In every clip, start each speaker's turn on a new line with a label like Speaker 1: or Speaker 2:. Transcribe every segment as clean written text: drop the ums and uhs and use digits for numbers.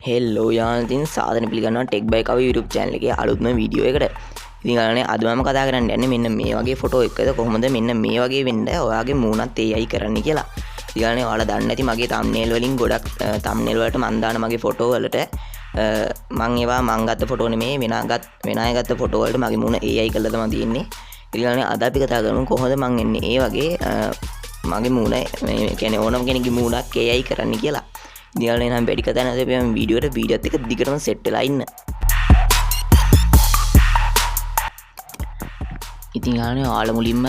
Speaker 1: හෙල්ලෝ යාන් ඉතින් සාදන පිළිගන්නවා ටෙක් බයි කව YouTube channel එකේ අලුත්ම වීඩියෝ එකට. ඉතින් අනේ අද මම කතා කරන්න යන්නේ මෙන්න මේ වගේ ෆොටෝ එකද කොහොමද මෙන්න මේ වගේ වෙන්න ඔයාගේ මූණත් AI කරන්න කියලා. ඉතින් අනේ ඔයාලා දන්නේ නැති මගේ thumbnail වලින් ගොඩක් thumbnail වලට මම දාන මගේ ෆොටෝ වලට මම ඒවා මං ගත්ත ෆොටෝ නෙමෙයි වෙන අය ගත්ත ෆොටෝ වලට මගේ මූණ AI කරලා තමයි තියෙන්නේ. ඉතින් අනේ අද අපි කතා කරමු කොහොමද මං එන්නේ ඒ වගේ මගේ මූණ මේ කියන්නේ ඕනම කෙනෙක්ගේ මූණක් AI කරන්න කියලා. ඉතින් නම් වැඩි කතා නැද අපි වීඩියෝත් එක දිගටම සෙට් වෙලා ඉන්න. ඉතින් ඔයාලා මුලින්ම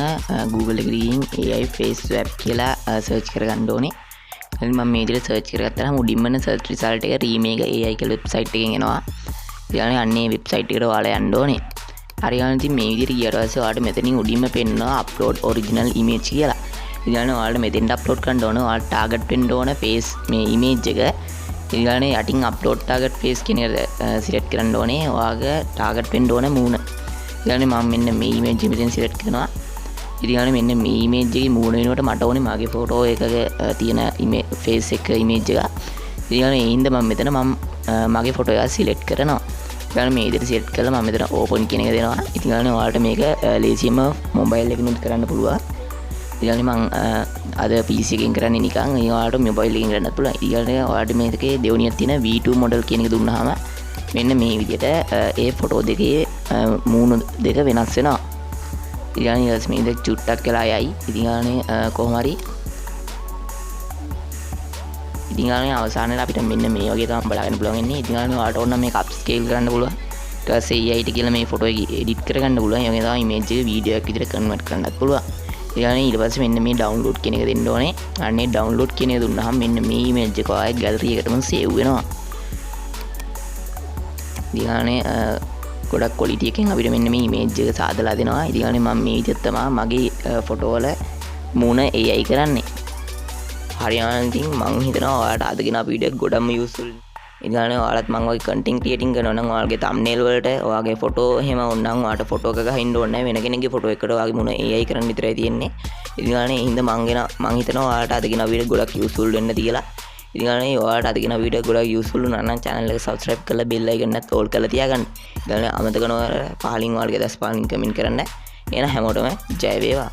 Speaker 1: Google එකේ ගිහින් AI face swap කියලා සර්ච් කරගන්න ඕනේ. ඊළඟ මම මේ විදිහට සර්ච් කරගත්තාම මුලින්ම සර්ච් රිසල්ට් එක remake AI කියලා වෙබ්සයිට් එකෙන් එනවා. ඊළඟ අන්නේ වෙබ්සයිට් එකට ඔයාලා යන්න ඕනේ. හරියට ඉතින් මේ විදිහට ගියට පස්සේ ඔයාලට මෙතනින් උඩින්ම පෙන්නනවා upload original image කියලා. ඉතින් ඔයාලට මෙතෙන්ට අප්ලෝඩ් කරන්න ඕන ඔයාලට ටාගට් වෙන්න ඕන ෆේස් මේ ඉමේජ් එක. ඉතින් යටින් අප්ලෝඩ් ටාගට් ෆේස් කියන එක සිලෙක්ට් කරන්න ඕනේ. ඔයාගේ ටාගට් වෙන්න ඕන මූණ. ඉතින් මම මෙන්න මේ ඉමේජ් එක මෙතෙන් සිලෙක්ට් කරනවා. ඉතින් මෙන්න මේ ඉමේජ් එකේ මූණ වෙනුවට මට ඕනේ මගේ ෆොටෝ එකක තියෙන ෆේස් එක ඉමේජ් එක. ඉතින් ඒ හින්දා මම මෙතන මගේ ෆොටෝ එක සිලෙක්ට් කරනවා. ඉතින් මේ විදිහට සිලෙක්ට් කරලා මම මෙතන ඕපන් කියන එක දෙනවා. ඉතින් ඔයාලට මේක ලේසියෙන්ම මොබයිල් එකකිනුත් කරන්න පුළුවන්. ඉතින් මම අද PC එකෙන් කරන්නේ නිකන් ඔයාලට මොබයිල් එකකින් කරන්නත් පුළුවන්. ඉතින් ඔයාලට මේකේ දෙවෙනියක් තියෙන V2 මොඩල් කියන එක දුන්නාම මෙන්න මේ විදිහට ඒ ෆොටෝ දෙකේ මූණු දෙක වෙනස් වෙනවා. ඉතින් ඊට මේ දෙක චුට්ටක් වෙලා යයි. ඉතින් කොහොම හරි ඉතින් අවසානයේ අපිට මෙන්න මේ වගේ තමයි බලන්න පුළුවන් ඉන්නේ. ඉතින් ඔයාලට ඕන මේක අප් ස්කේල් කරන්න පුළුවන්. ඊට පස්සේ AI ට කියලා මේ ෆොටෝ එක එඩිට් කරගන්න පුළුවන්. ඒ වගේ තමයි ඉමේජ් එක වීඩියෝ එකක් විදිහට කන්වර්ට් කරන්නත් පුළුවන්. ඊට පස්සේ මෙන්න මේ ඩවුන්ලෝඩ් කියන එක දෙන්න ඕනේ. අනේ ඩවුන්ලෝඩ් කියන එක දුන්නාම මෙන්න මේ ඉමේජ් එක ආයේ ගැලරි එකටම සේව් වෙනවා. ඉතින් ගොඩක් ක්වොලිටි එකෙන් අපිට මෙන්න මේ ඉමේජ් එක සාදලා දෙනවා. ඉතින් මම මේ විදිහට තමයි මගේ ෆොටෝ වල මූණ AI කරන්නේ. හරියට ඉතින් මම හිතනවා ඔයාලට අදගෙන අපේ වීඩියෝ ගොඩක්ම යූස්ෆුල්. ඉතින් ඔයාලත් මම වගේ කන්ටෙන්ට් ක්‍රියේටින් කරනවා නම් ඔයාලගේ thumbnail වලට ඔයාගේ ෆොටෝ එහෙම වුණනම් ඔයාලට ෆොටෝ එක ගහින්න ඕනේ නැහැ. වෙන කෙනෙක්ගේ ෆොටෝ එකකට ඔයාගේ මුණ AI කරන්න විතරයි තියෙන්නේ. ඉතින් ඒ හින්දා මම හිතනවා ඔයාලට අදගෙන වීඩියෝ ගොඩක් යූස්ෆුල් වෙන්න තියලා. ඉතින් ඔයාලට අදගෙන වීඩියෝ ගොඩක් යූස්ෆුල් වුණා නම් channel එක subscribe කරලා bell icon එකත් all කරලා තියාගන්න. ඉතින් අමතක නොකර පහලින් ඔයාලගේ දස් පහලින් කමෙන්ට් කරන්න. එහෙනම් හැමෝටම ජය වේවා.